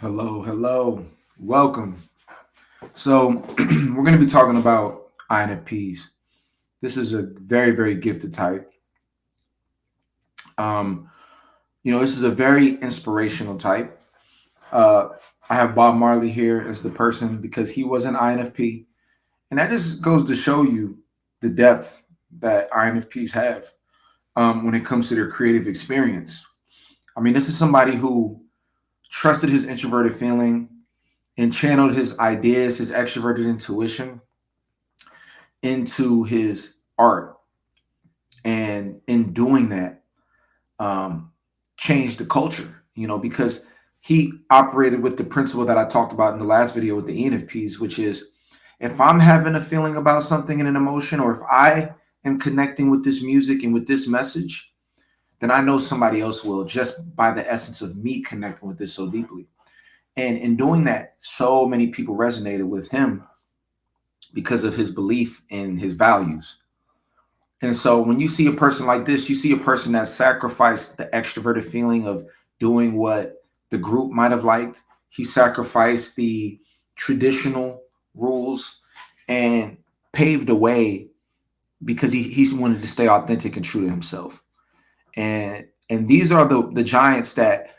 Hello. Welcome. So, we're going to be talking about INFPs. This is a very gifted type. Um, this is a very inspirational type. Uh, I have Bob Marley here as the person because he was an INFP. And that just goes to show you the depth that INFPs have when it comes to their creative experience. I mean, this is somebody who trusted his introverted feeling and channeled his ideas, his extroverted intuition into his art. And in doing that, um, changed the culture, because he operated with the principle that I talked about in the last video with the ENFPs, which is if I'm having a feeling about something and an emotion, or if I am connecting with this music and with this message, then I know somebody else will just by the essence of me connecting with this so deeply. And in doing that, so many people resonated with him because of his belief in his values. And so when you see a person like this, you see a person that sacrificed the extroverted feeling of doing what the group might have liked. He sacrificed the traditional rules and paved a way because he wanted to stay authentic and true to himself. And these are the giants that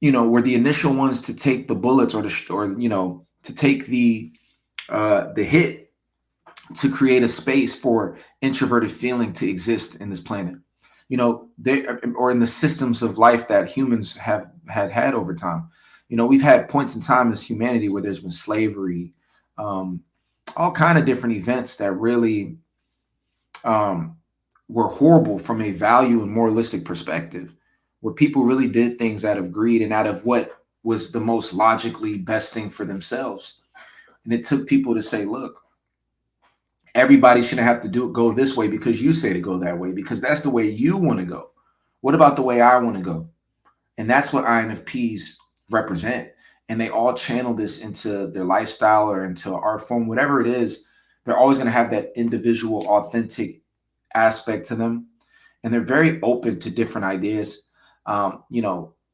were the initial ones to take the bullets or to take the hit to create a space for introverted feeling to exist in this planet. They or in the systems of life that humans have had over time. We've had points in time as humanity where there's been slavery, um, all kind of different events that really um, were horrible from a value and moralistic perspective, where people really did things out of greed and out of what was the most logically best thing for themselves. And it took people to say, look, everybody shouldn't have to go this way because you say to go that way, because that's the way you want to go. What about the way I want to go? And that's what INFPs represent. And they all channel this into their lifestyle or into art form, whatever it is. They're always going to have that individual, authentic aspect to them. And they're very open to different ideas.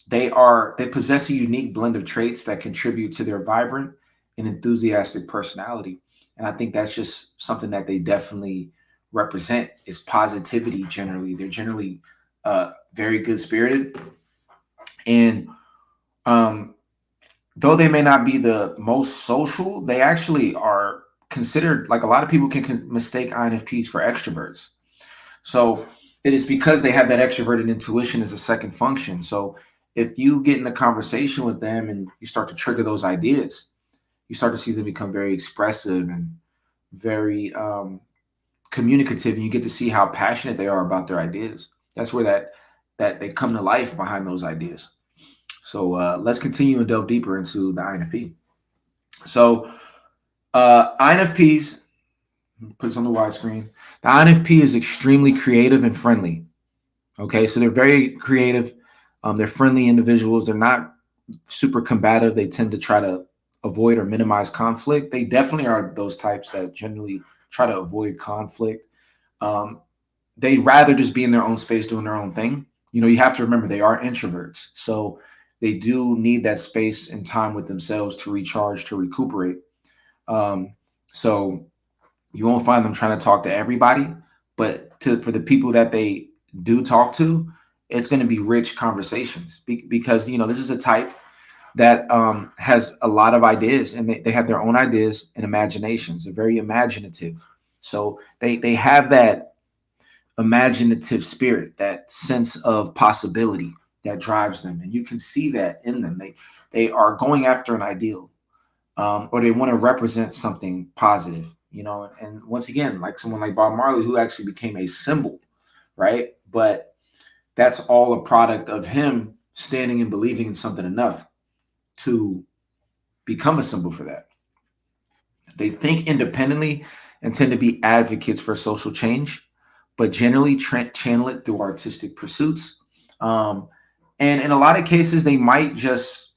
They possess a unique blend of traits that contribute to their vibrant and enthusiastic personality. And I think that's just something that they definitely represent is positivity. Generally, they're generally very good spirited, and um, though they may not be the most social, they actually are considered, like, a lot of people can mistake INFPs for extroverts. So it is because they have that extroverted intuition as a second function. So if you get in a conversation with them and you start to trigger those ideas, you start to see them become very expressive and very communicative, and you get to see how passionate they are about their ideas. That's where that they come to life behind those ideas. So let's continue and delve deeper into the INFP. So INFPs, put this on the widescreen. The INFP is extremely creative and friendly. Okay, so they're very creative. They're friendly individuals. They're not super combative. They tend to try to avoid or minimize conflict. They definitely are those types that generally try to avoid conflict. Um, they rather just be in their own space doing their own thing. You have to remember they are introverts. So they do need that space and time with themselves to recharge, to recuperate. So you won't find them trying to talk to everybody, but for the people that they do talk to, it's going to be rich conversations because this is a type that has a lot of ideas, and they have their own ideas and imaginations. They're very imaginative, so they have that imaginative spirit, that sense of possibility that drives them, and you can see that in them. They are going after an ideal, or they want to represent something positive, And once again, like someone like Bob Marley, who actually became a symbol, right? But that's all a product of him standing and believing in something enough to become a symbol for that. They think independently and tend to be advocates for social change, but generally channel it through artistic pursuits. Um, and in a lot of cases, they might just,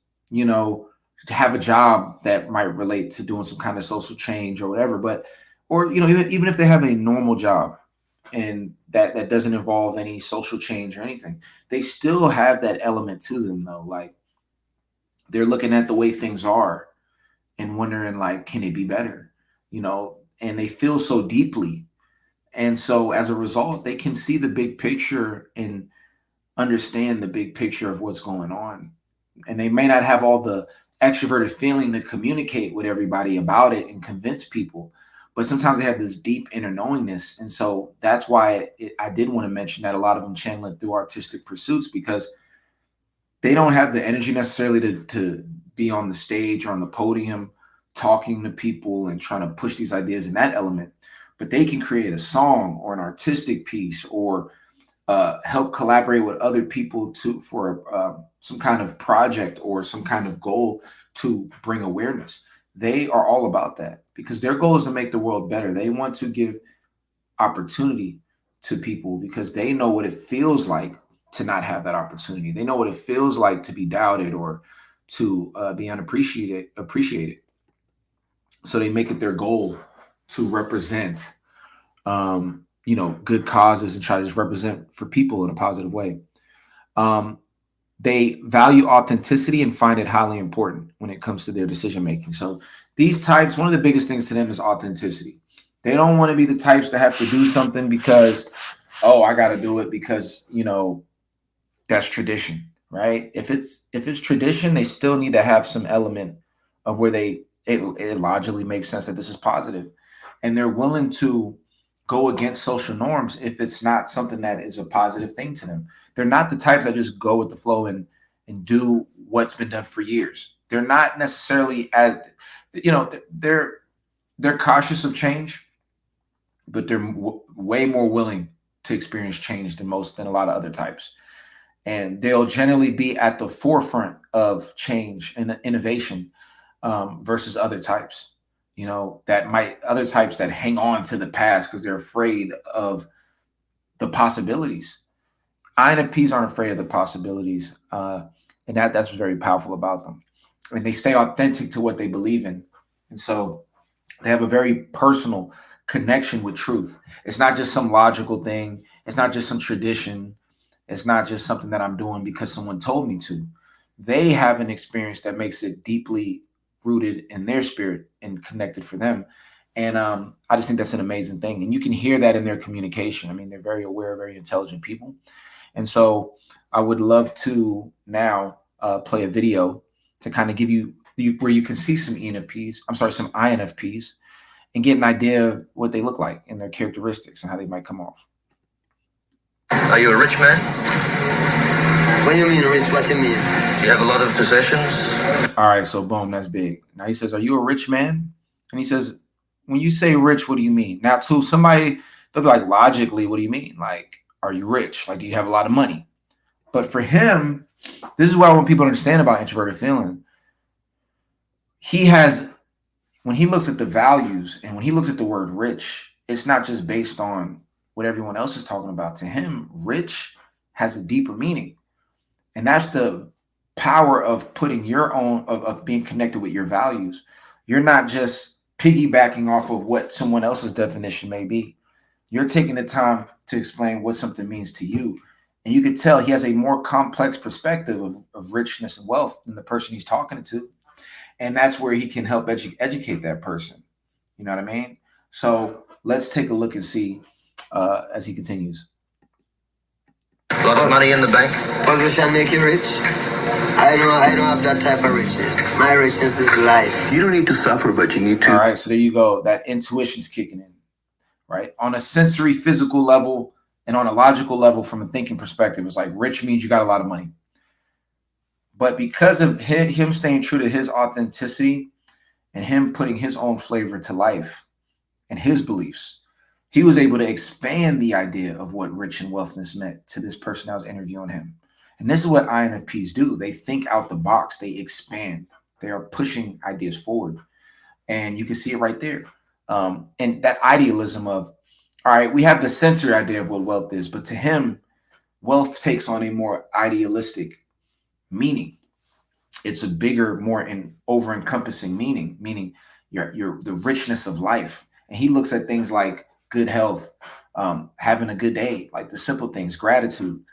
have a job that might relate to doing some kind of social change or whatever. But, or, even if they have a normal job and that doesn't involve any social change or anything, they still have that element to them, though. Like, They're looking at the way things are and wondering, like, can it be better? And they feel so deeply. And so as a result, they can see the big picture and understand the big picture of what's going on. And they may not have all the extroverted feeling to communicate with everybody about it and convince people, but sometimes they have this deep inner knowingness. And so that's why I did want to mention that a lot of them channel it through artistic pursuits, because they don't have the energy necessarily to be on the stage or on the podium talking to people and trying to push these ideas in that element. But they can create a song or an artistic piece, or help collaborate with other people for some kind of project or some kind of goal to bring awareness. They are all about that because their goal is to make the world better. They want to give opportunity to people because they know what it feels like to not have that opportunity. They know what it feels like to be doubted or to be appreciated. So they make it their goal to represent good causes and try to just represent for people in a positive way. They value authenticity and find it highly important when it comes to their decision making. So these types, one of the biggest things to them is authenticity. They don't want to be the types that have to do something because, oh, I got to do it because, that's tradition, right? If it's tradition, they still need to have some element of where it logically makes sense that this is positive, and they're willing to go against social norms if it's not something that is a positive thing to them. They're not the types that just go with the flow and do what's been done for years. They're not necessarily they're cautious of change, but they're way more willing to experience change than a lot of other types. And they'll generally be at the forefront of change and innovation, versus other types. Other types that hang on to the past because they're afraid of the possibilities. INFPs aren't afraid of the possibilities, and that's very powerful about them. And they stay authentic to what they believe in, and so they have a very personal connection with truth. It's not just some logical thing. It's not just some tradition. It's not just something that I'm doing because someone told me to. They have an experience that makes it deeply rooted in their spirit and connected for them. And I just think that's an amazing thing. And you can hear that in their communication. I mean, they're very aware, very intelligent people. And so I would love to now play a video to kind of give you where you can see some some INFPs, and get an idea of what they look like and their characteristics and how they might come off. Are you a rich man? What do you mean rich? What do you mean? Do you have a lot of possessions? All right, so boom, that's big. Now he says, are you a rich man? And he says, when you say rich, what do you mean? Now to somebody, they'll be like, logically, what do you mean? Like, are you rich? Like, do you have a lot of money? But for him, this is what I want people to understand about introverted feeling. When he looks at the values and when he looks at the word rich, it's not just based on what everyone else is talking about. To him, rich has a deeper meaning. And that's the power of putting your own, of being connected with your values. You're not just piggybacking off of what someone else's definition may be. You're taking the time to explain what something means to you. And you can tell he has a more complex perspective of richness and wealth than the person he's talking to. And that's where he can help educate that person. You know what I mean? So let's take a look and see as he continues. A lot of money in the bank? Position make you rich? I don't have that type of richness. My richness is life. You don't need to suffer, but you need to. All right, so there you go. That intuition's kicking in, right? On a sensory, physical level and on a logical level from a thinking perspective, it's like rich means you got a lot of money. But because of him staying true to his authenticity and him putting his own flavor to life and his beliefs, he was able to expand the idea of what rich and wealthness meant to this person that was interviewing him. And this is what INFPs do. They think out the box. They expand. They are pushing ideas forward. And you can see it right there. And that idealism of, all right, we have the sensory idea of what wealth is, but to him, wealth takes on a more idealistic meaning. It's a bigger, more over-encompassing meaning, meaning the richness of life. And he looks at things like good health, having a good day, like the simple things, gratitude,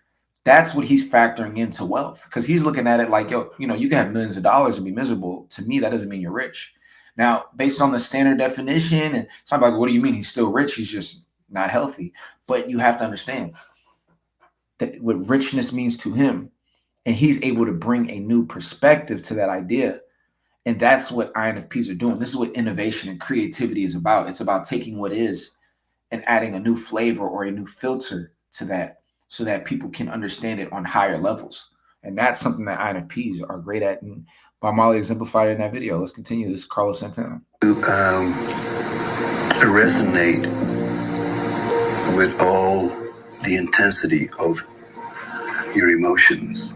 That's what he's factoring into wealth, because he's looking at it like, yo, you can have millions of dollars and be miserable. To me, that doesn't mean you're rich. Now, based on the standard definition, and so I'm like, what do you mean? He's still rich. He's just not healthy. But you have to understand that what richness means to him, and he's able to bring a new perspective to that idea. And that's what INFPs are doing. This is what innovation and creativity is about. It's about taking what is and adding a new flavor or a new filter to that so that people can understand it on higher levels. And that's something that INFPs are great at. And Bob Marley exemplified it in that video. Let's continue. This is Carlos Santana. To resonate with all the intensity of your emotions.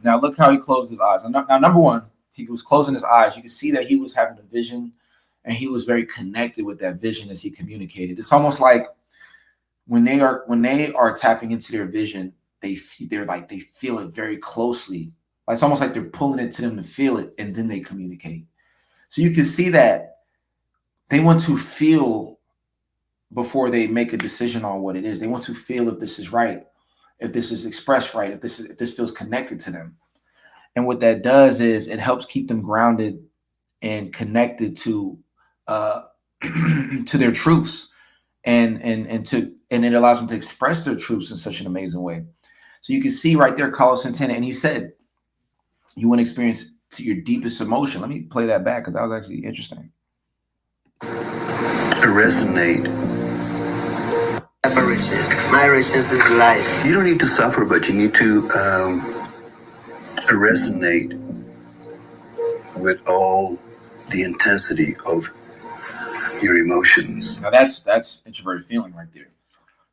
Now look how he closed his eyes. Now, number one, he was closing his eyes. You can see that he was having a vision, and he was very connected with that vision as he communicated. It's almost like when they are tapping into their vision, they feel it very closely. Like it's almost like they're pulling it to them to feel it, and then they communicate. So you can see that they want to feel before they make a decision on what it is. They want to feel if this is right, if this is expressed right, if this feels connected to them. And what that does is it helps keep them grounded and connected to to their truths, and it allows them to express their truths in such an amazing way. So you can see right there, Carlos Santana, and he said, you want to experience to your deepest emotion. Let me play that back because that was actually interesting. Resonate. Riches. My richness is life. You don't need to suffer, but you need to resonate with all the intensity of your emotions. Now that's introverted feeling right there.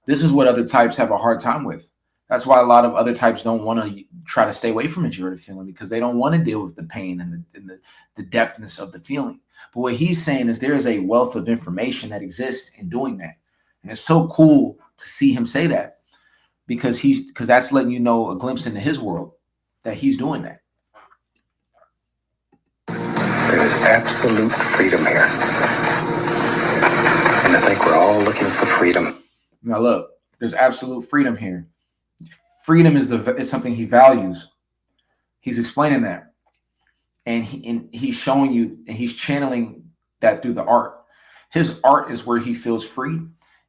This is what other types have a hard time with. That's why a lot of other types don't want to try to stay away from introverted feeling, because they don't want to deal with the pain and the depthness of the feeling. But what he's saying is there is a wealth of information that exists in doing that. And it's so cool to see him say that, because that's letting you know a glimpse into his world that he's doing that. There is absolute freedom here. And I think we're all looking for freedom. Now look, there's absolute freedom here. Freedom is something he values. He's explaining that. And he's showing you, and he's channeling that through the art. His art is where he feels free,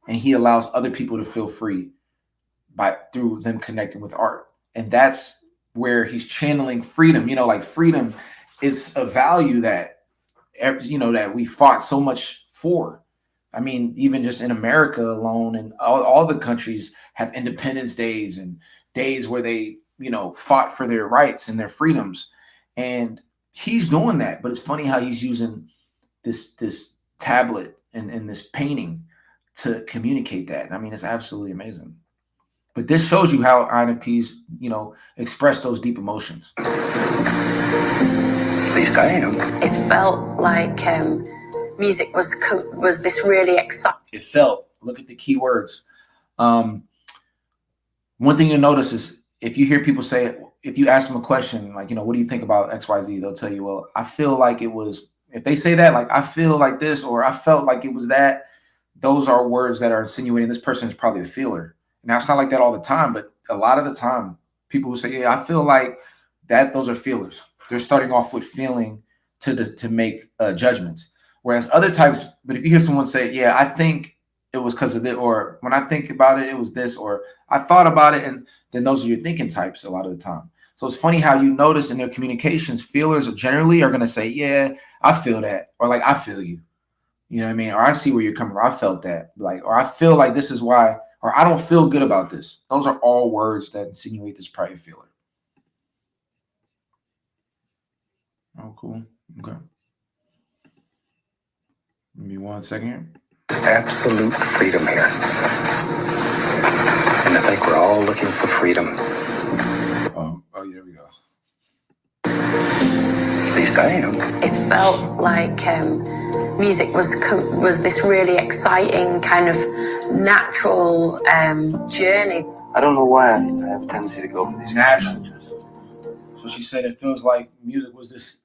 and he allows other people to feel free through them connecting with art. And that's where he's channeling freedom. Like freedom is a value that that we fought so much for. I mean, even just in America alone, and all the countries have Independence Days and days where they fought for their rights and their freedoms. And he's doing that. But it's funny how he's using this tablet and this painting to communicate that. I mean, it's absolutely amazing. But this shows you how INFPs, express those deep emotions. At least I am. It felt like music was this really exciting. It felt. Look at the key words. One thing you'll notice is if you hear people say, if you ask them a question like, what do you think about XYZ? They'll tell you, well, I feel like it was. If they say that, like, I feel like this, or I felt like it was that, those are words that are insinuating this person is probably a feeler. Now, it's not like that all the time, but a lot of the time, people who say, yeah, I feel like that, those are feelers. They're starting off with feeling to make judgments. Whereas other types, but if you hear someone say, yeah, I think it was because of this, or when I think about it, it was this, or I thought about it, and then those are your thinking types a lot of the time. So it's funny how you notice in their communications, feelers generally are going to say, yeah, I feel that, or like, I feel you. You know what I mean? Or I see where you're coming from. I felt that. Like, or I feel like this is why, or I don't feel good about this. Those are all words that insinuate this probably a feeler. Oh, cool. Okay. Give me 1 second. Absolute freedom here. And I think we're all looking for freedom. Oh, yeah, there we go. At least I am. It felt like music was this really exciting kind of natural journey. I don't know why I have a tendency to go for these natural. So she said it feels like music was this,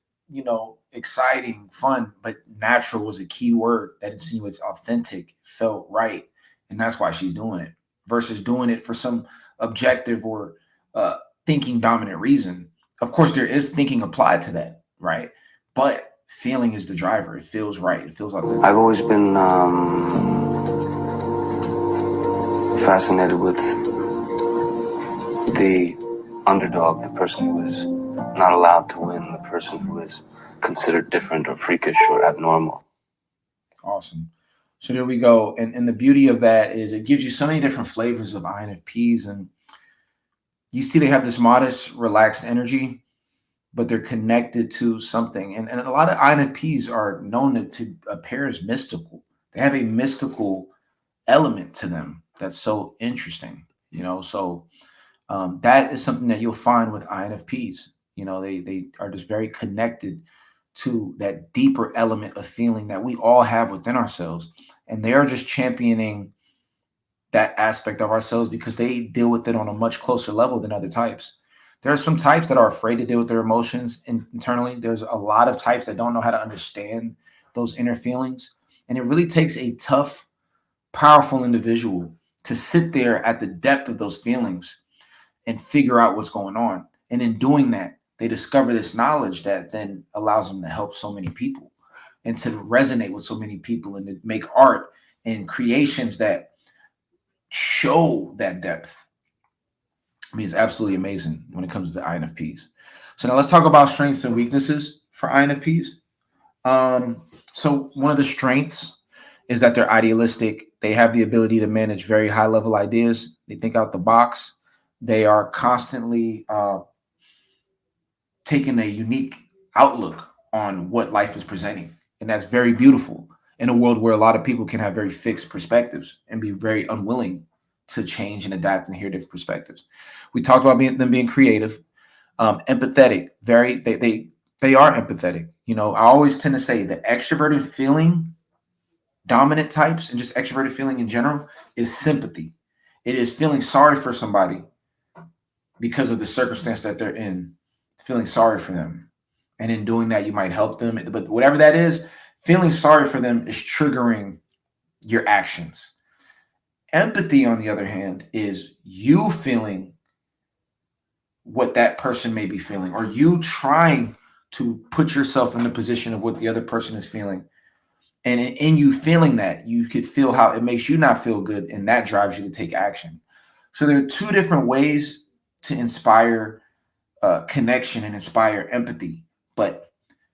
exciting, fun, but natural was a key word that insinuates authentic, felt right. And that's why she's doing it versus doing it for some objective or thinking dominant reason. Of course, there is thinking applied to that, right? But feeling is the driver. It feels right. It feels authentic. I've always been fascinated with the underdog, the person who is not allowed to win, the person who is considered different or freakish or abnormal. Awesome. So there we go. And the beauty of that is it gives you so many different flavors of INFPs. And you see they have this modest, relaxed energy, but they're connected to something. And a lot of INFPs are known to appear as mystical. They have a mystical element to them that's so interesting, So that is something that you'll find with INFPs. They are just very connected to that deeper element of feeling that we all have within ourselves. And they are just championing that aspect of ourselves because they deal with it on a much closer level than other types. There are some types that are afraid to deal with their emotions internally. There's a lot of types that don't know how to understand those inner feelings. And it really takes a tough, powerful individual to sit there at the depth of those feelings and figure out what's going on. And in doing that, they discover this knowledge that then allows them to help so many people and to resonate with so many people and to make art and creations that show that depth. I mean, it's absolutely amazing when it comes to INFPs. So now let's talk about strengths and weaknesses for INFPs. So one of the strengths is that they're idealistic. They have the ability to manage very high level ideas. They think out the box. They are constantly taking a unique outlook on what life is presenting. And that's very beautiful in a world where a lot of people can have very fixed perspectives and be very unwilling to change and adapt and hear different perspectives. We talked about them being creative, empathetic. They are empathetic. I always tend to say the extroverted feeling dominant types and just extroverted feeling in general is sympathy. It is feeling sorry for somebody because of the circumstance that they're in, feeling sorry for them. And in doing that, you might help them. But whatever that is, feeling sorry for them is triggering your actions. Empathy, on the other hand, is you feeling what that person may be feeling, or you trying to put yourself in the position of what the other person is feeling. And in you feeling that, you could feel how it makes you not feel good, and that drives you to take action. So there are two different ways to inspire connection and inspire empathy. But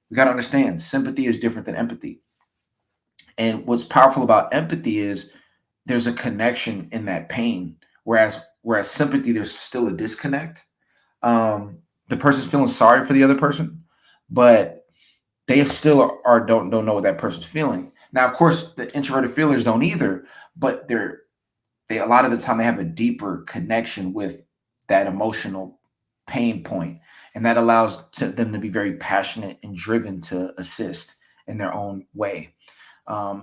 we got to understand sympathy is different than empathy. And what's powerful about empathy is there's a connection in that pain, whereas sympathy, there's still a disconnect. The person's feeling sorry for the other person, but they still don't know what that person's feeling. Now, of course, the introverted feelers don't either, but they a lot of the time they have a deeper connection with that emotional pain point, and that allows them to be very passionate and driven to assist in their own way,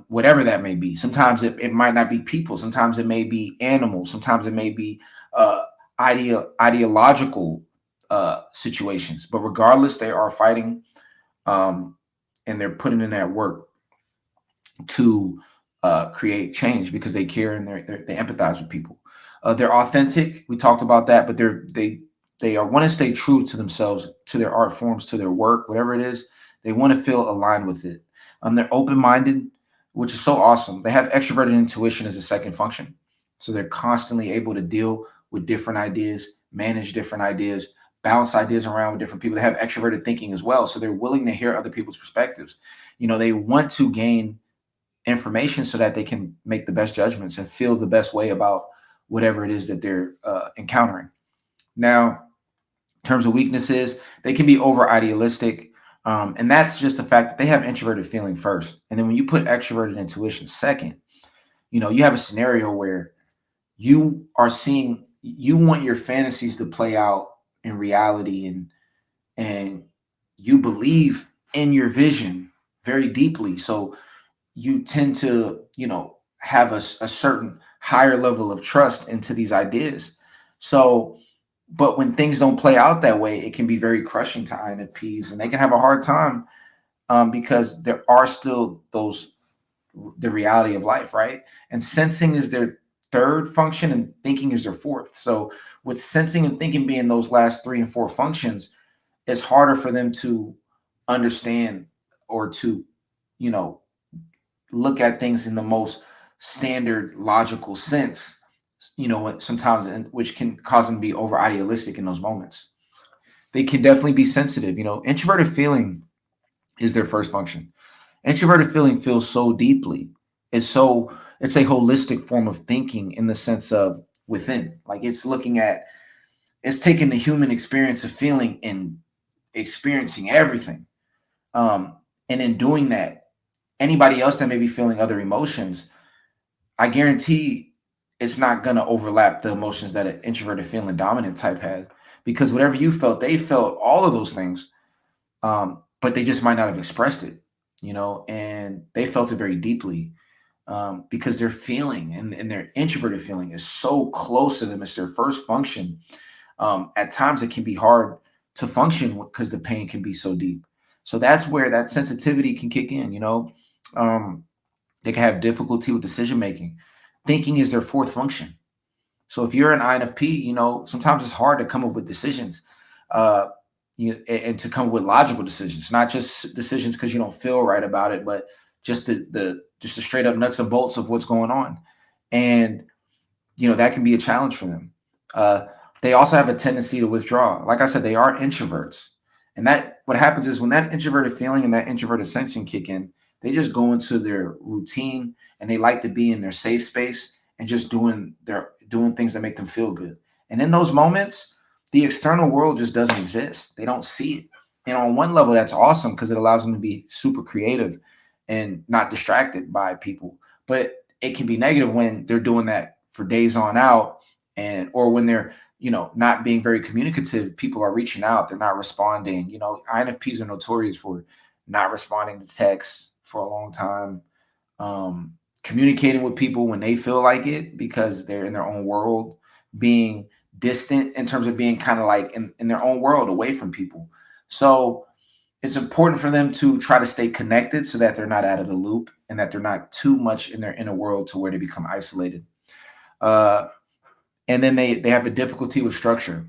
whatever that may be. Sometimes it might not be people. Sometimes it may be animals. Sometimes it may be ideological situations. But regardless, they are fighting, and they're putting in that work to create change because they care and they empathize with people. They're authentic. We talked about that, but they are want to stay true to themselves, to their art forms, to their work, whatever it is. They want to feel aligned with it. They're open-minded, which is so awesome. They have extroverted intuition as a second function. So they're constantly able to deal with different ideas, manage different ideas, bounce ideas around with different people. They have extroverted thinking as well. So they're willing to hear other people's perspectives. They want to gain information so that they can make the best judgments and feel the best way about whatever it is that they're encountering. Now, in terms of weaknesses, they can be over idealistic. And that's just the fact that they have introverted feeling first. And then when you put extroverted intuition second, you have a scenario where you want your fantasies to play out in reality, and you believe in your vision very deeply. So you tend to, have a certain higher level of trust into these ideas. So, but when things don't play out that way, it can be very crushing to INFPs, and they can have a hard time because there are still the reality of life, right? And sensing is their third function, and thinking is their fourth. So with sensing and thinking being those last 3 and 4 functions, it's harder for them to understand or to, you know, look at things in the most standard logical sense, sometimes, which can cause them to be over idealistic in those moments. They can definitely be sensitive. Introverted feeling is their first function. Introverted feeling feels so deeply. It's a holistic form of thinking in the sense of within. Like it's taking the human experience of feeling and experiencing everything. And in doing that, anybody else that may be feeling other emotions, I guarantee it's not going to overlap the emotions that an introverted feeling dominant type has, because whatever you felt, they felt all of those things, but they just might not have expressed it, and they felt it very deeply, because their feeling and their introverted feeling is so close to them. It's their first function. At times, it can be hard to function because the pain can be so deep. So that's where that sensitivity can kick in. They can have difficulty with decision making. Thinking is their fourth function. So if you're an INFP, sometimes it's hard to come up with decisions, uh, and to come up with logical decisions, not just decisions because you don't feel right about it, but just the straight up nuts and bolts of what's going on. And that can be a challenge for them. Uh, they also have a tendency to withdraw. Like I said, they are introverts, and that what happens is when that introverted feeling and that introverted sensing kick in, they just go into their routine and they like to be in their safe space and just doing things that make them feel good. And in those moments, the external world just doesn't exist. They don't see it. And on one level, that's awesome because it allows them to be super creative and not distracted by people. But it can be negative when they're doing that for days on out, or when they're not being very communicative. People are reaching out, they're not responding. INFPs are notorious for not responding to texts for a long time, communicating with people when they feel like it because they're in their own world, being distant in terms of being kind of like in their own world away from people. So it's important for them to try to stay connected so that they're not out of the loop and that they're not too much in their inner world to where they become isolated. Uh, and then they have a difficulty with structure.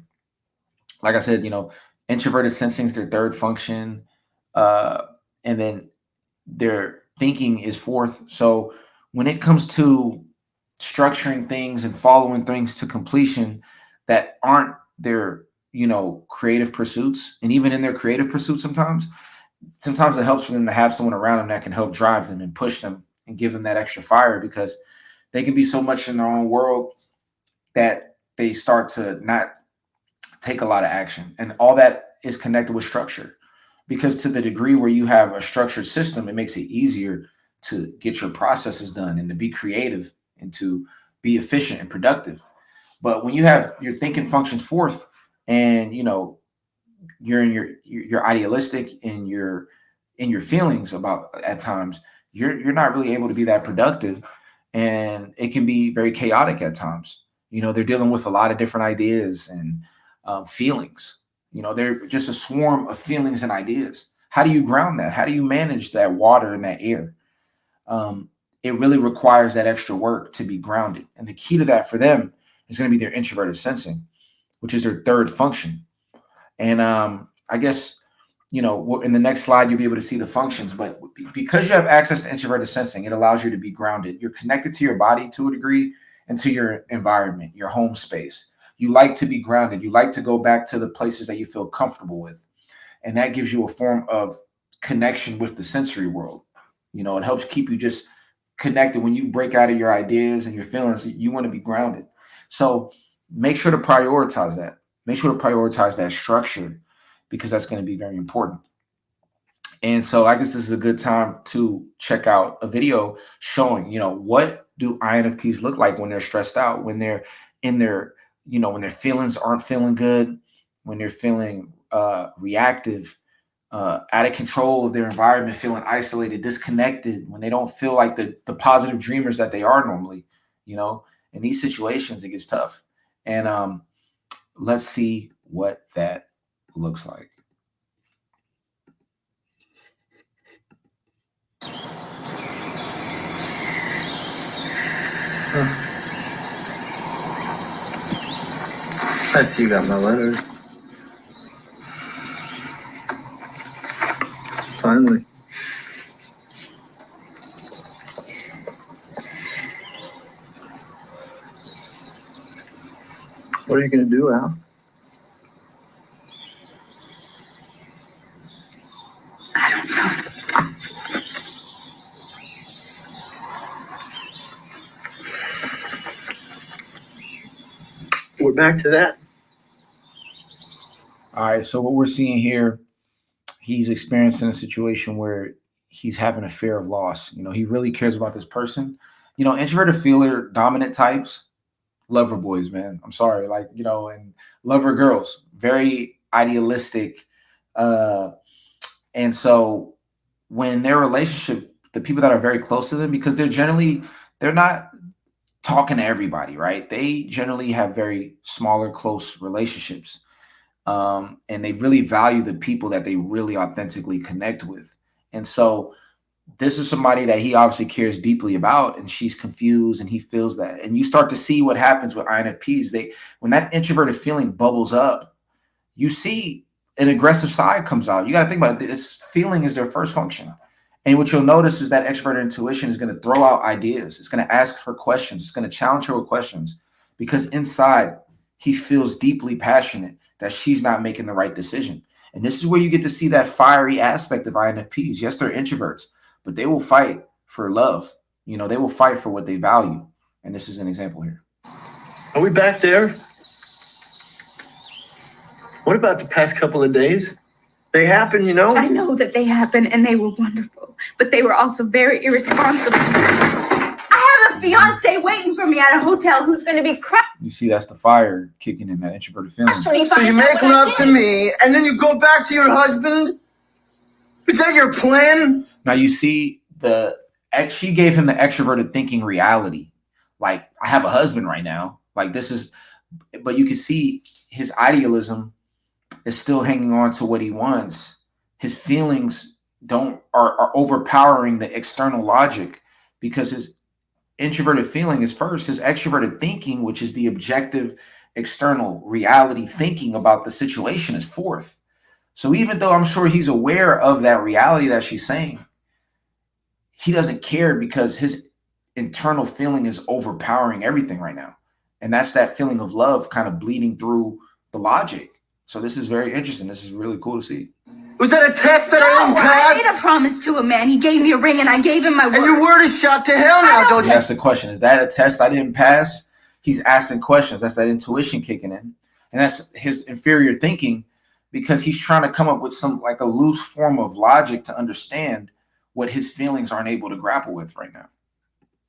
Like I said, introverted sensing is their third function, uh, and then their thinking is fourth. So when it comes to structuring things and following things to completion that aren't their creative pursuits, and even in their creative pursuits, sometimes it helps for them to have someone around them that can help drive them and push them and give them that extra fire, because they can be so much in their own world that they start to not take a lot of action. And all that is connected with structure, because to the degree where you have a structured system, it makes it easier to get your processes done and to be creative and to be efficient and productive. But when you have your thinking functions fourth, and you're in your idealistic and you're in your feelings about, at times you're not really able to be that productive, and it can be very chaotic at times. They're dealing with a lot of different ideas and feelings. They're just a swarm of feelings and ideas. How do you ground that? How do you manage that water and that air? It really requires that extra work to be grounded, and the key to that for them is going to be their introverted sensing, which is their third function. And I guess, in the next slide, you'll be able to see the functions. But because you have access to introverted sensing, it allows you to be grounded. You're connected to your body to a degree and to your environment, your home space. You like to be grounded. You like to go back to the places that you feel comfortable with. And that gives you a form of connection with the sensory world. It helps keep you just connected. When you break out of your ideas and your feelings, you want to be grounded. So make sure to prioritize that. Make sure to prioritize that structure, because that's going to be very important. And so I guess this is a good time to check out a video showing, what do INFPs look like when they're stressed out, when they're in their, when their feelings aren't feeling good, when they're feeling reactive, out of control of their environment, feeling isolated, disconnected, when they don't feel like the positive dreamers that they are normally. In these situations, it gets tough. And let's see what that looks like. I see you got my letter. Finally. What are you going to do, Al? We're back to that. All right. So what we're seeing here, he's experiencing a situation where he's having a fear of loss. You know, he really cares about this person. You know, introverted feeler dominant types, lover boys, man. I'm sorry. Like, you know, and lover girls, very idealistic. And so when their relationship, the people that are very close to them, because they're not talking to everybody, right? They generally have very smaller, close relationships. And they really value the people that they really authentically connect with. And so this is somebody that he obviously cares deeply about, and she's confused and he feels that. And you start to see what happens with INFPs. When that introverted feeling bubbles up, you see an aggressive side comes out. You got to think about it. This feeling is their first function. And what you'll notice is that extroverted intuition is going to throw out ideas. It's going to ask her questions. It's going to challenge her with questions because inside he feels deeply passionate that she's not making the right decision. And this is where you get to see that fiery aspect of INFPs. Yes, they're introverts, but they will fight for love. You know, they will fight for what they value. And this is an example here. Are we back there? What about the past couple of days? They happen, you know? I know that they happened and they were wonderful, but they were also very irresponsible. I have a fiance waiting for me at a hotel who's going to be crushed. You see, that's the fire kicking in, that introverted feeling. So you make love to me, and then you go back to your husband? Is that your plan? Now you see she gave him the extroverted thinking reality. Like, I have a husband right now. Like, but you can see his idealism is still hanging on to what he wants. His feelings are overpowering the external logic because his introverted feeling is first. His extroverted thinking, which is the objective external reality thinking about the situation, is fourth. So even though I'm sure he's aware of that reality that she's saying, he doesn't care because his internal feeling is overpowering everything right now. And that's that feeling of love kind of bleeding through the logic. So this is very interesting. This is really cool to see. Was that a test that I didn't I made pass? a promise to a man. He gave me a ring and I gave him my word. And your word is shot to hell now, don't you? That's the question. Is that a test I didn't pass? He's asking questions. That's that intuition kicking in. And that's his inferior thinking because he's trying to come up with a loose form of logic to understand what his feelings aren't able to grapple with right now.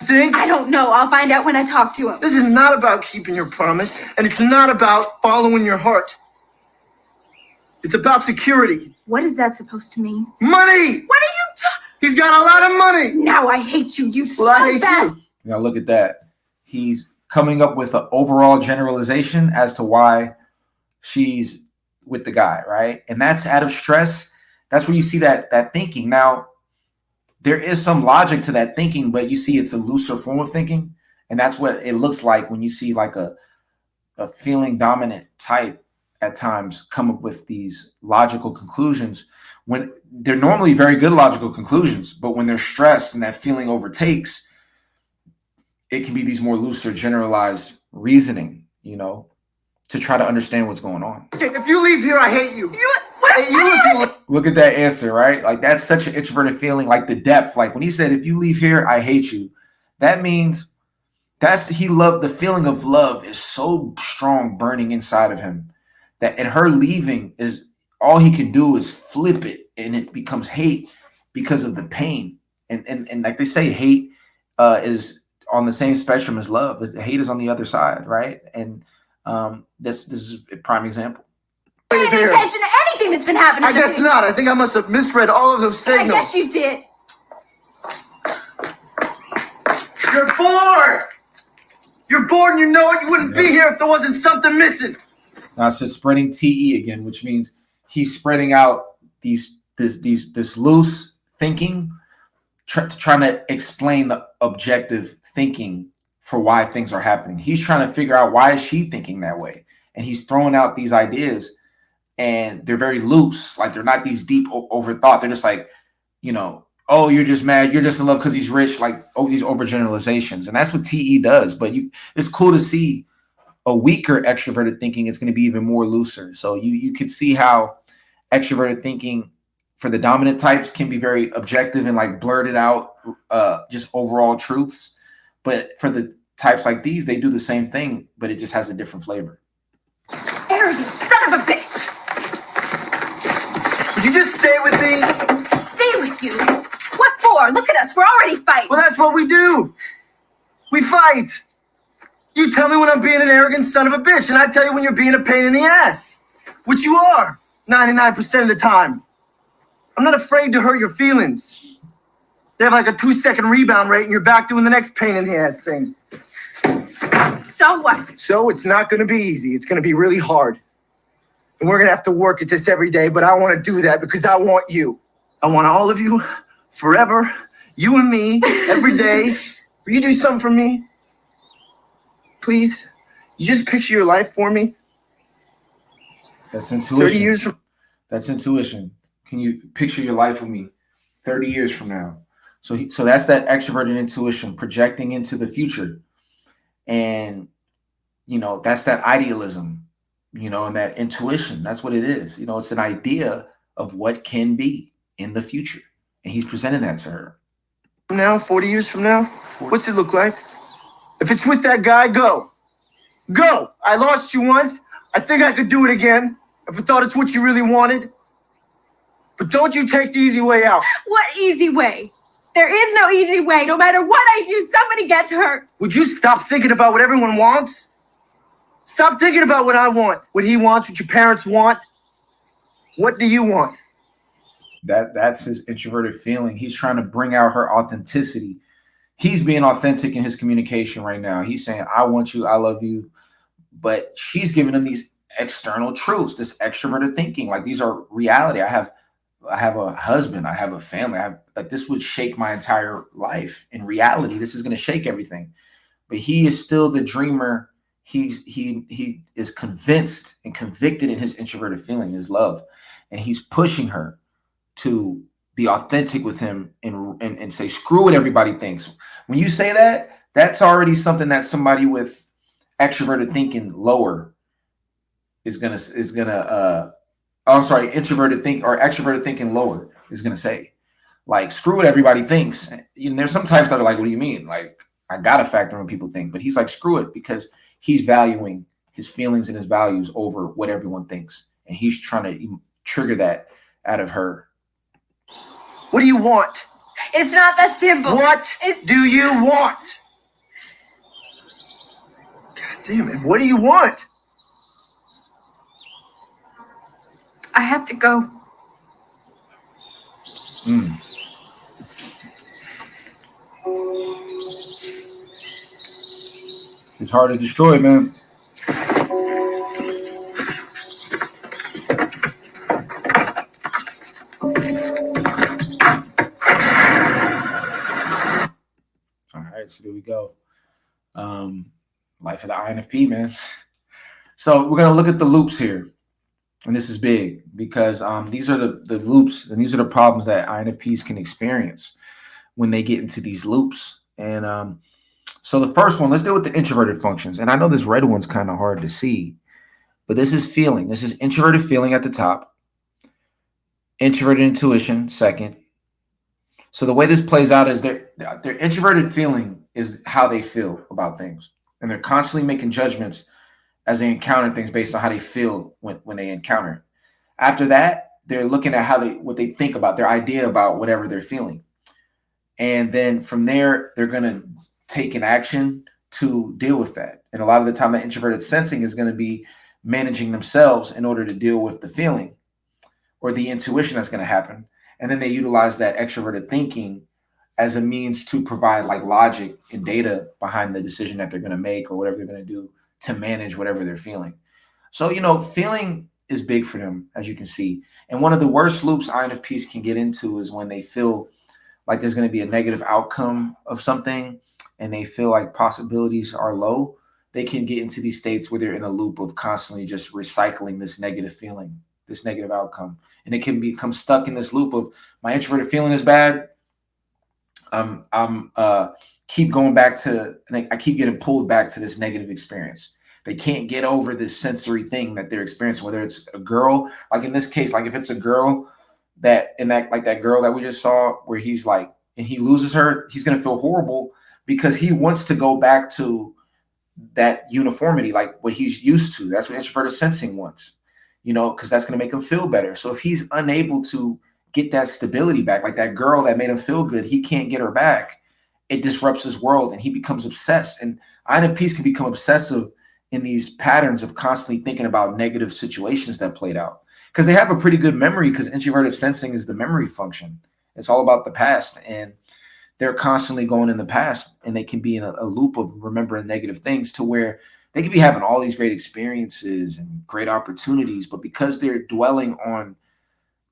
I don't know. I'll find out when I talk to him. This is not about keeping your promise, and it's not about following your heart. It's about security. What is that supposed to mean? Money! What are you talking? He's got a lot of money! Now I hate you. You Well, I hate fast. you. Now look at that. He's coming up with an overall generalization as to why she's with the guy, right? And that's out of stress. That's where you see that thinking. Now, there is some logic to that thinking, but you see it's a looser form of thinking. And that's what it looks like when you see like a feeling dominant type at times come up with these logical conclusions when they're normally very good logical conclusions, but when they're stressed and that feeling overtakes, it can be these more looser generalized reasoning, you know, to try to understand what's going on. If you leave here, I hate you. Look at that answer, right? Like, that's such an introverted feeling, like the depth. Like when he said, if you leave here, I hate you. That means the feeling of love is so strong burning inside of him that, and her leaving is all he can do is flip it and it becomes hate because of the pain. And like they say, hate is on the same spectrum as love. Hate is on the other side, right? And this is a prime example. I didn't pay attention to anything that's been happening. I guess not. I think I must have misread all of those signals. I guess you did. You're bored! You're bored and you know it. You wouldn't be here if there wasn't something missing. Now it's just spreading TE again, which means he's spreading out this loose thinking, trying to explain the objective thinking for why things are happening. He's trying to figure out why is she thinking that way, and he's throwing out these ideas, and they're very loose. Like they're not these deep overthought. They're just like, oh, you're just mad, you're just in love because he's rich. Like, oh, these overgeneralizations, and that's what TE does. But it's cool to see a weaker extroverted thinking. It's going to be even more looser. So you can see how extroverted thinking for the dominant types can be very objective and like blurted out, just overall truths. But for the types like these, they do the same thing, but it just has a different flavor. Arrogant son of a bitch! Would you just stay with me? Stay with you? What for? Look at us, we're already fighting. Well, that's what we do. We fight. You tell me when I'm being an arrogant son of a bitch, and I tell you when you're being a pain in the ass. Which you are, 99% of the time. I'm not afraid to hurt your feelings. They have like a 2-second rebound rate, and you're back doing the next pain in the ass thing. So what? So it's not going to be easy. It's going to be really hard. And we're going to have to work at this every day, but I want to do that because I want you. I want all of you, forever, you and me, every day. Will you do something for me? Please? You just picture your life for me? That's intuition. 30 years from... That's intuition. Can you picture your life with me 30 years from now? So that's that extroverted intuition projecting into the future. And, that's that idealism, and that intuition. That's what it is. It's an idea of what can be in the future. And he's presenting that to her. Now, 40 years from now, what's it look like? If it's with that guy, go. Go. I lost you once. I think I could do it again if I thought it's what you really wanted. But don't you take the easy way out. What easy way? There is no easy way. No matter what I do, somebody gets hurt. Would you stop thinking about what everyone wants? Stop thinking about what I want, what he wants, what your parents want. What do you want? That's his introverted feeling. He's trying to bring out her authenticity. He's being authentic in his communication right now. He's saying, I want you, I love you. But she's giving him these external truths, this extroverted thinking. Like, these are reality. I have a husband, I have a family. This would shake my entire life. In reality, this is going to shake everything. But he is still the dreamer. He is convinced and convicted in his introverted feeling, his love. And he's pushing her to be authentic with him and say, screw what everybody thinks. When you say that, that's already something that somebody with extroverted thinking lower introverted think or extroverted thinking lower is gonna say. Like, screw what everybody thinks. There's some types that are like, what do you mean? Like, I gotta factor in what people think. But he's like, screw it, because he's valuing his feelings and his values over what everyone thinks. And he's trying to trigger that out of her. What do you want? It's not that simple. What do you want? God damn it. What do you want? I have to go. His heart is destroyed, man. All right, so there we go. Life of the INFP, man. So we're gonna look at the loops here. And this is big because these are the loops, and these are the problems that INFPs can experience when they get into these loops. And so the first one, let's deal with the introverted functions. And I know this red one's kind of hard to see, but this is feeling. This is introverted feeling at the top, introverted intuition second. So the way this plays out is their introverted feeling is how they feel about things. And they're constantly making judgments as they encounter things based on how they feel when they encounter it. After that, they're looking at what they think about, their idea about whatever they're feeling. And then from there, they're going to take an action to deal with that. And a lot of the time, that introverted sensing is going to be managing themselves in order to deal with the feeling or the intuition that's going to happen. And then they utilize that extroverted thinking as a means to provide like logic and data behind the decision that they're going to make or whatever they're going to do to manage whatever they're feeling. So, feeling is big for them, as you can see. And one of the worst loops INFPs can get into is when they feel like there's going to be a negative outcome of something and they feel like possibilities are low. they can get into these states where they're in a loop of constantly just recycling this negative feeling, this negative outcome. And it can become stuck in this loop of my introverted feeling is bad. I'm keep going back to, and I keep getting pulled back to this negative experience. They can't get over this sensory thing that they're experiencing, whether it's a girl, like in this case, like if it's a girl that, in that, like that girl that we just saw where he's like, and he loses her, he's going to feel horrible because he wants to go back to that uniformity, like what he's used to. That's what introverted sensing wants, because that's going to make him feel better. So if he's unable to get that stability back, like that girl that made him feel good, he can't get her back. It disrupts his world and he becomes obsessed. And INFPs can become obsessive in these patterns of constantly thinking about negative situations that played out because they have a pretty good memory, because introverted sensing is the memory function. It's all about the past, and they're constantly going in the past, and they can be in a loop of remembering negative things to where they could be having all these great experiences and great opportunities, but because they're dwelling on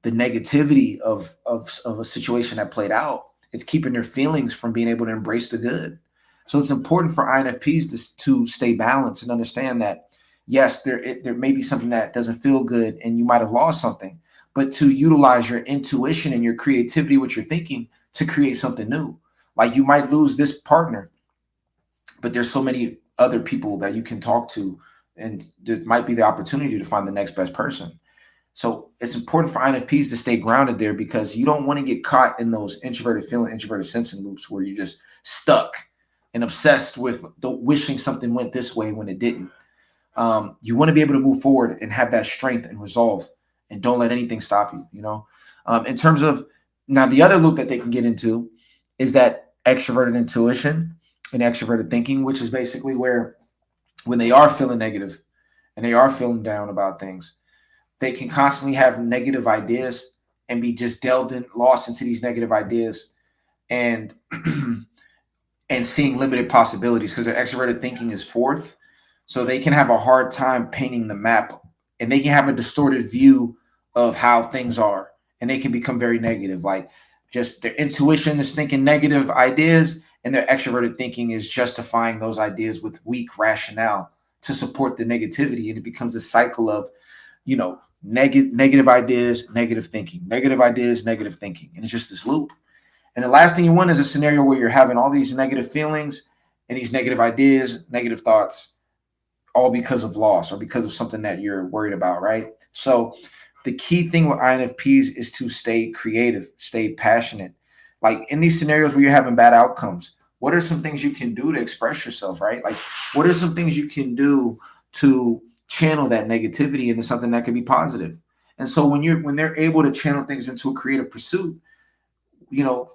the negativity of a situation that played out, it's keeping their feelings from being able to embrace the good. So it's important for INFPs to stay balanced and understand that, yes, there may be something that doesn't feel good and you might have lost something, but to utilize your intuition and your creativity, what you're thinking, to create something new. Like you might lose this partner, but there's so many other people that you can talk to, and there might be the opportunity to find the next best person. So it's important for INFPs to stay grounded there, because you don't want to get caught in those introverted feeling, introverted sensing loops where you're just stuck and obsessed with the wishing something went this way when it didn't. You want to be able to move forward and have that strength and resolve, and don't let anything stop you. In terms of now, the other loop that they can get into is that extroverted intuition and extroverted thinking, which is basically where when they are feeling negative and they are feeling down about things, they can constantly have negative ideas and be just delved in, lost into these negative ideas, and and seeing limited possibilities because their extroverted thinking is fourth. So they can have a hard time painting the map, and they can have a distorted view of how things are, and they can become very negative. Like just their intuition is thinking negative ideas, and their extroverted thinking is justifying those ideas with weak rationale to support the negativity. And it becomes a cycle of, negative ideas, negative thinking, negative ideas, negative thinking. And it's just this loop. And the last thing you want is a scenario where you're having all these negative feelings and these negative ideas, negative thoughts, all because of loss or because of something that you're worried about, right? So the key thing with INFPs is to stay creative, stay passionate. Like in these scenarios where you're having bad outcomes, what are some things you can do to express yourself, right? Like what are some things you can do to channel that negativity into something that could be positive? And so when they're able to channel things into a creative pursuit,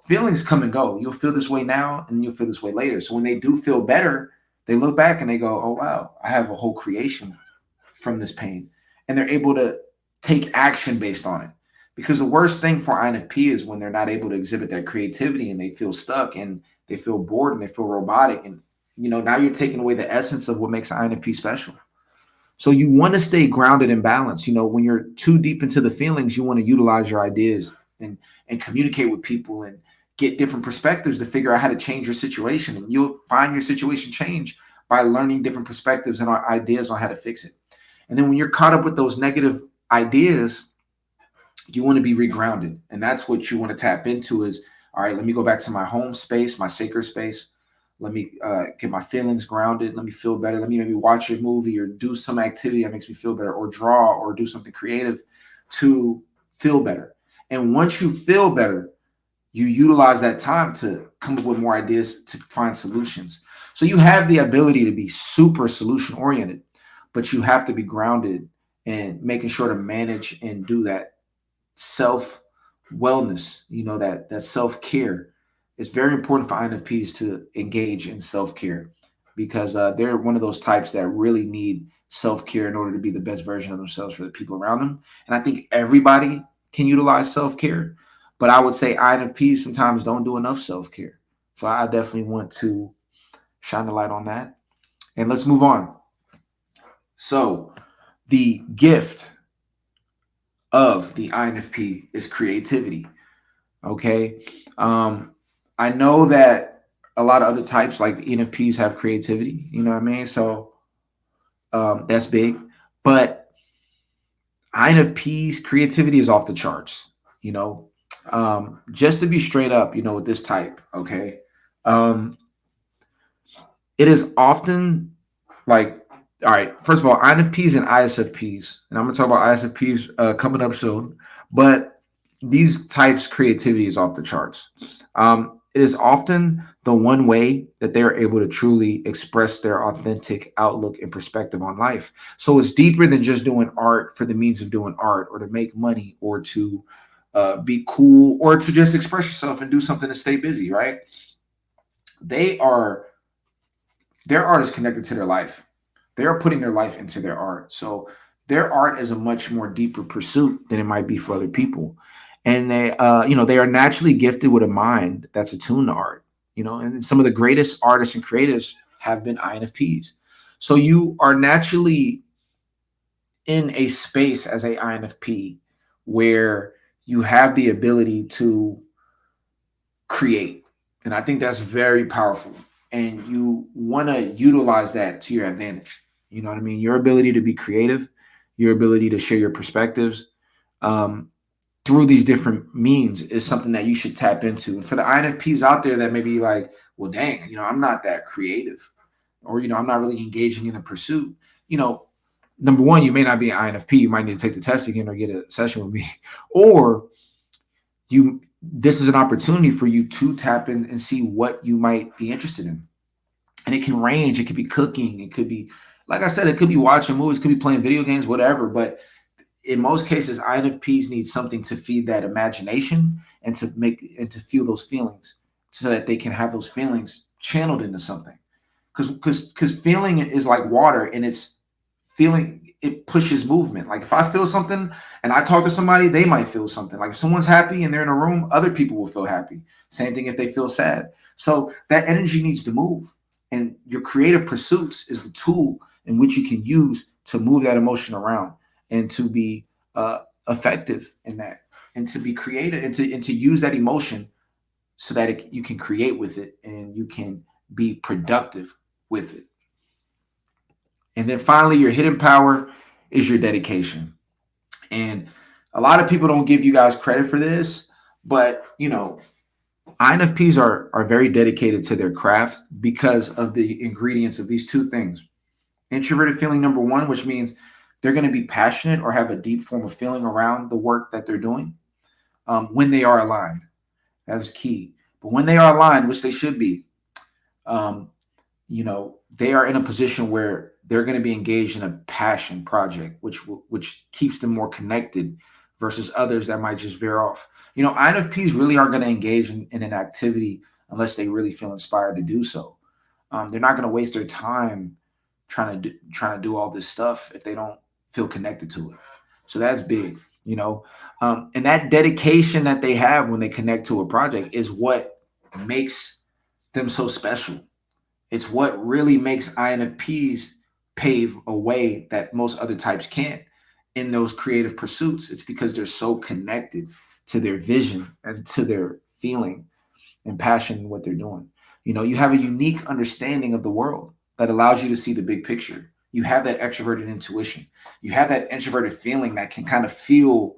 feelings come and go. You'll feel this way now and you'll feel this way later. So when they do feel better, they look back and they go, oh, wow, I have a whole creation from this pain. And they're able to take action based on it. Because the worst thing for INFP is when they're not able to exhibit that creativity and they feel stuck and they feel bored and they feel robotic. And, now you're taking away the essence of what makes an INFP special. So you want to stay grounded and balanced. When you're too deep into the feelings, you want to utilize your ideas and communicate with people and get different perspectives to figure out how to change your situation. And you'll find your situation change by learning different perspectives and ideas on how to fix it. And then when you're caught up with those negative ideas, you want to be regrounded. And that's what you want to tap into is, all right, let me go back to my home space, my sacred space. Let me get my feelings grounded. Let me feel better. Let me maybe watch a movie or do some activity that makes me feel better, or draw or do something creative to feel better. And once you feel better, you utilize that time to come up with more ideas to find solutions. So you have the ability to be super solution oriented, but you have to be grounded and making sure to manage and do that self wellness, that self care. It's very important for INFPs to engage in self care because they're one of those types that really need self care in order to be the best version of themselves for the people around them. And I think everybody can utilize self care, but I would say INFPs sometimes don't do enough self care. So I definitely want to shine the light on that. And let's move on. So the gift of the INFP is creativity. Okay. I know that a lot of other types like ENFPs have creativity, you know what I mean? So That's big. But INFP's creativity is off the charts. You know, just to be straight up, with this type, okay. Um, it is often like, all right, first of all, INFPs and ISFPs, and I'm gonna talk about ISFPs coming up soon, but these types creativity is off the charts. It is often the one way that they are able to truly express their authentic outlook and perspective on life. So it's deeper than just doing art for the means of doing art, or to make money, or to be cool, or to just express yourself and do something to stay busy, right? They are Their art is connected to their life. They are putting their life into their art. So their art is a much more deeper pursuit than it might be for other people. And they are naturally gifted with a mind that's attuned to art. And some of the greatest artists and creatives have been INFPs. So you are naturally in a space as a INFP where you have the ability to create. And I think that's very powerful. And you want to utilize that to your advantage. You know what I mean? Your ability to be creative, your ability to share your perspectives through these different means is something that you should tap into. And for the INFPs out there that may be like, well, dang, I'm not that creative, or, I'm not really engaging in a pursuit. Number one, you may not be an INFP. You might need to take the test again or get a session with me. Or this is an opportunity for you to tap in and see what you might be interested in. And it can range. It could be cooking. It could be, like I said, it could be watching movies, could be playing video games, whatever. But in most cases, INFPs need something to feed that imagination and to feel those feelings, so that they can have those feelings channeled into something. Because feeling is like water, and it's feeling, it pushes movement. Like if I feel something and I talk to somebody, they might feel something. Like if someone's happy and they're in a room, other people will feel happy. Same thing if they feel sad. So that energy needs to move. And your creative pursuits is the tool in which you can use to move that emotion around, and to be effective in that, and to be creative, and to use that emotion so that you can create with it, and you can be productive with it. And then finally, your hidden power is your dedication. And a lot of people don't give you guys credit for this, but INFPs are very dedicated to their craft because of the ingredients of these two things. Introverted feeling number one, which means they're going to be passionate or have a deep form of feeling around the work that they're doing when they are aligned. That's key. But when they are aligned, which they should be, they are in a position where they're going to be engaged in a passion project, which keeps them more connected versus others that might just veer off. INFPs really aren't going to engage in an activity unless they really feel inspired to do so. They're not going to waste their time trying to do all this stuff if they don't feel connected to it. So that's big, and that dedication that they have when they connect to a project is what makes them so special. It's what really makes INFPs pave a way that most other types can't in those creative pursuits. It's because they're so connected to their vision and to their feeling and passion in what they're doing. You have a unique understanding of the world that allows you to see the big picture. You have that extroverted intuition. You have that introverted feeling that can kind of feel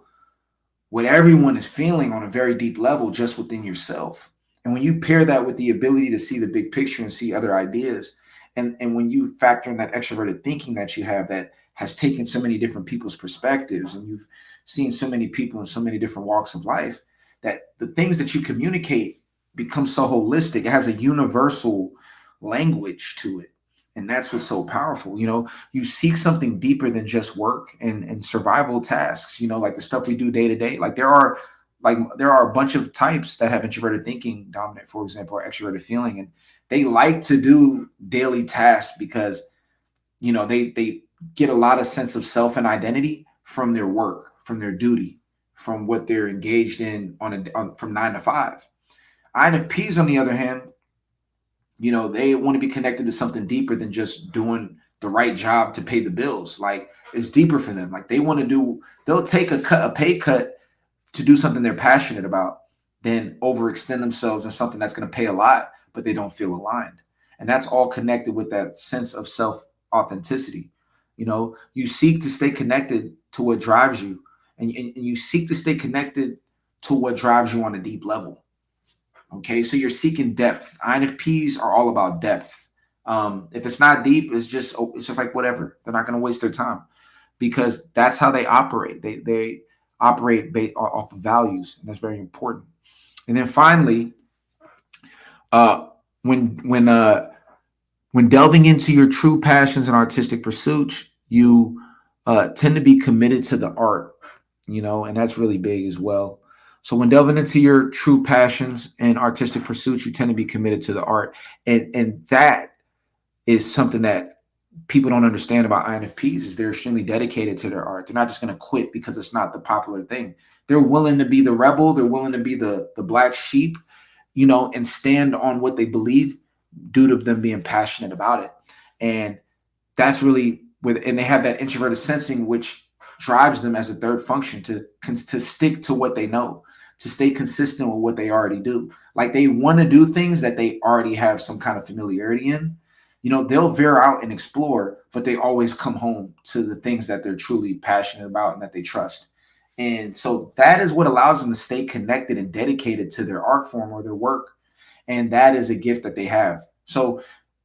what everyone is feeling on a very deep level just within yourself. And when you pair that with the ability to see the big picture and see other ideas, and when you factor in that extroverted thinking that you have that has taken so many different people's perspectives, and you've seen so many people in so many different walks of life, that the things that you communicate become so holistic. It has a universal language to it. And that's what's so powerful. You seek something deeper than just work and survival tasks, like the stuff we do day to day. Like there are a bunch of types that have introverted thinking dominant, for example, or extroverted feeling. And they like to do daily tasks because, they get a lot of sense of self and identity from their work, from their duty, from what they're engaged in from 9 to 5. INFPs, on the other hand, they want to be connected to something deeper than just doing the right job to pay the bills. Like it's deeper for them. Like they'll take a pay cut to do something they're passionate about, then overextend themselves in something that's going to pay a lot, but they don't feel aligned. And that's all connected with that sense of self authenticity. You know, you seek to stay connected to what drives you, and you seek to stay connected to what drives you on a deep level. Okay, so you're seeking depth. INFPs are all about depth. If it's not deep, it's just like whatever. They're not going to waste their time because that's how they operate. They operate off of values, and that's very important. And then finally, uh, when when uh, when delving into your true passions and artistic pursuits, you tend to be committed to the art, you know, and that's really big as well. So when delving into your true passions and artistic pursuits, you tend to be committed to the art, and that is something that people don't understand about INFPs is they're extremely dedicated to their art. They're not just going to quit because it's not the popular thing. They're willing to be the rebel. They're willing to be the black sheep, you know, and stand on what they believe due to them being passionate about it. And that's really with, and they have that introverted sensing, which drives them as a third function to stick to what they know, to stay consistent with what they already do. Like they want to do things that they already have some kind of familiarity in. You know, they'll veer out and explore, but they always come home to the things that they're truly passionate about and that they trust. And so that is what allows them to stay connected and dedicated to their art form or their work. And that is a gift that they have. So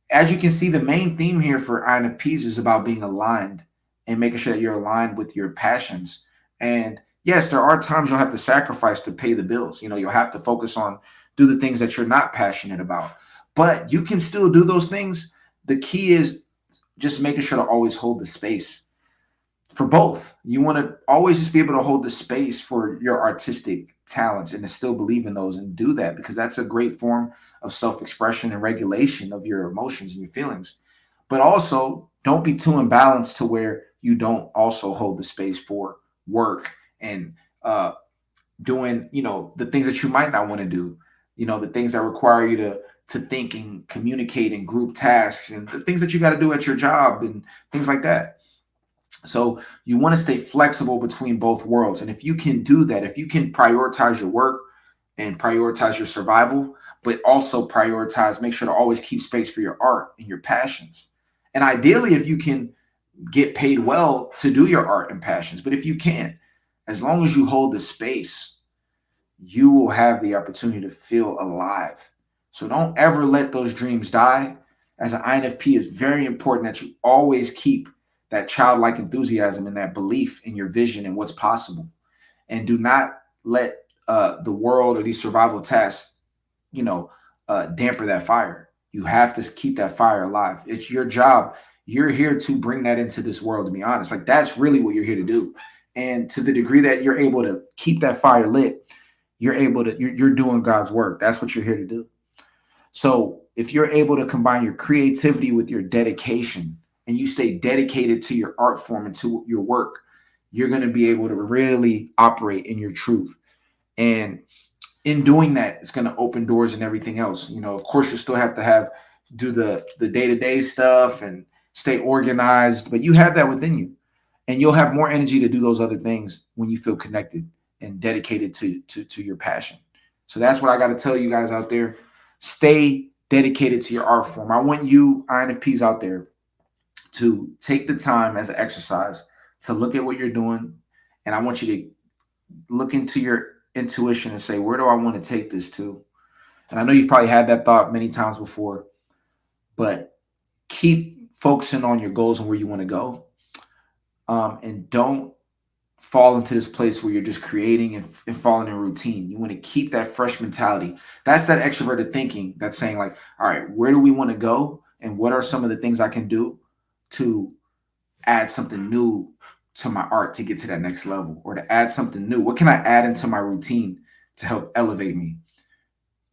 as you can see, the main theme here for INFPs is about being aligned and making sure that you're aligned with your passions. And yes, there are times you'll have to sacrifice to pay the bills. You know, you'll have to focus on do the things that you're not passionate about, but you can still do those things. The key is just making sure to always hold the space for both. You want to always just be able to hold the space for your artistic talents and to still believe in those and do that because that's a great form of self-expression and regulation of your emotions and your feelings. But also don't be too imbalanced to where you don't also hold the space for work and doing, you know, the things that you might not want to do, you know, the things that require you to think and communicate and group tasks and the things that you got to do at your job and things like that. So you want to stay flexible between both worlds. And if you can do that, if you can prioritize your work and prioritize your survival, but also prioritize, make sure to always keep space for your art and your passions. And ideally, if you can get paid well to do your art and passions, but if you can't, as long as you hold the space, you will have the opportunity to feel alive. So don't ever let those dreams die. As an INFP, it's very important that you always keep that childlike enthusiasm and that belief in your vision and what's possible. And do not let the world or these survival tasks, you know, damper that fire. You have to keep that fire alive. It's your job. You're here to bring that into this world, to be honest. Like that's really what you're here to do. And to the degree that you're able to keep that fire lit, you're doing God's work. That's what you're here to do. So if you're able to combine your creativity with your dedication and you stay dedicated to your art form and to your work, you're going to be able to really operate in your truth. And in doing that, it's going to open doors and everything else. You know, of course, you still have to do the day-to-day stuff and stay organized, but you have that within you. And you'll have more energy to do those other things when you feel connected and dedicated to your passion. So that's what I got to tell you guys out there. Stay dedicated to your art form. I want you INFPs out there to take the time as an exercise to look at what you're doing. And I want you to look into your intuition and say, where do I want to take this to? And I know you've probably had that thought many times before, but keep focusing on your goals and where you want to go. And don't fall into this place where you're just creating and falling in routine. You want to keep that fresh mentality. That's that extroverted thinking that's saying like, all right, where do we want to go? And what are some of the things I can do to add something new to my art to get to that next level, or to add something new? What can I add into my routine to help elevate me?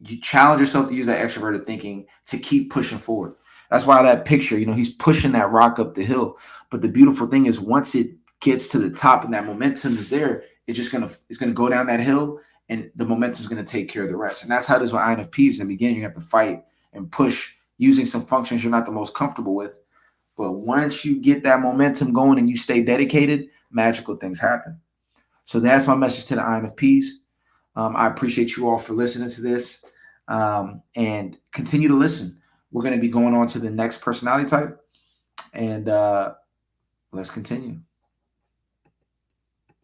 You challenge yourself to use that extroverted thinking to keep pushing forward. That's why that picture, you know, he's pushing that rock up the hill. But the beautiful thing is once it gets to the top and that momentum is there, it's gonna go down that hill and the momentum is gonna take care of the rest. And that's how it is with INFPs. In the beginning, you have to fight and push using some functions you're not the most comfortable with. But once you get that momentum going and you stay dedicated, magical things happen. So that's my message to the INFPs. I appreciate you all for listening to this, and continue to listen. We're going to be going on to the next personality type, and Let's continue.